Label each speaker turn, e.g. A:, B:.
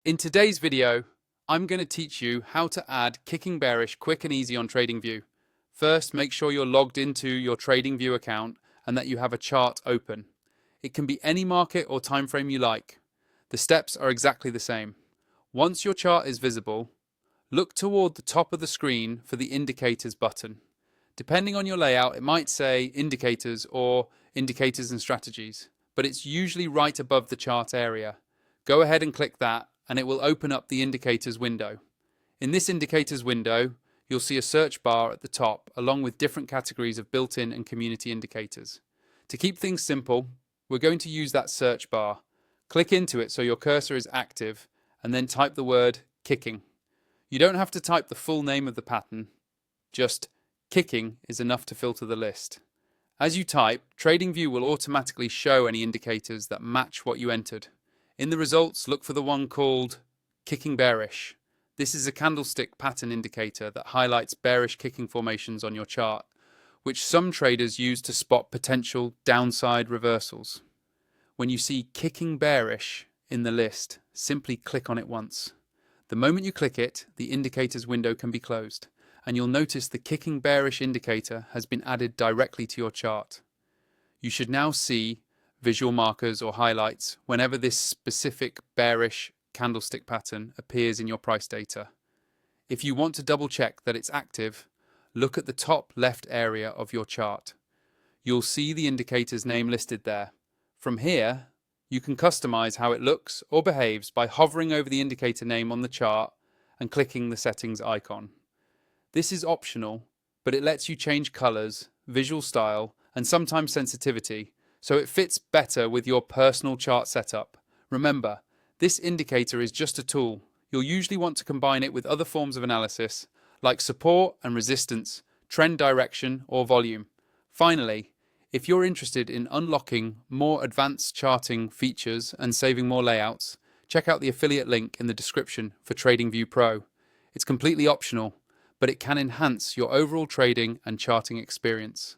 A: In today's video, I'm going to teach you how to add Kicking Bearish quick and easy on Tradingview. First, make sure you're logged into your Tradingview account and that you have a chart open. It can be any market or time frame you like. The steps are exactly the same. Once your chart is visible, look toward the top of the screen for the Indicators button. Depending on your layout, it might say Indicators or Indicators and Strategies, but it's usually right above the chart area. Go ahead and click that, and it will open up the Indicators window. In this Indicators window, you'll see a search bar at the top, along with different categories of built-in and community indicators. To keep things simple, we're going to use that search bar. Click into it so your cursor is active, and then type the word kicking. You don't have to type the full name of the pattern, just kicking is enough to filter the list. As you type, Tradingview will automatically show any indicators that match what you entered. In the results, look for the one called Kicking Bearish. This is a candlestick pattern indicator that highlights bearish kicking formations on your chart, which some traders use to spot potential downside reversals. When you see Kicking Bearish in the list, simply click on it once. The moment you click it, the indicators window can be closed, and you'll notice the Kicking Bearish indicator has been added directly to your chart. You should now see visual markers or highlights whenever this specific bearish candlestick pattern appears in your price data. If you want to double check that it's active, look at the top left area of your chart. You'll see the indicator's name listed there. From here, you can customize how it looks or behaves by hovering over the indicator name on the chart and clicking the settings icon. This is optional, but it lets you change colors, visual style, and sometimes sensitivity, so it fits better with your personal chart setup. Remember, this indicator is just a tool. You'll usually want to combine it with other forms of analysis, like support and resistance, trend direction, or volume. Finally, if you're interested in unlocking more advanced charting features and saving more layouts, check out the affiliate link in the description for Tradingview Pro. It's completely optional, but it can enhance your overall trading and charting experience.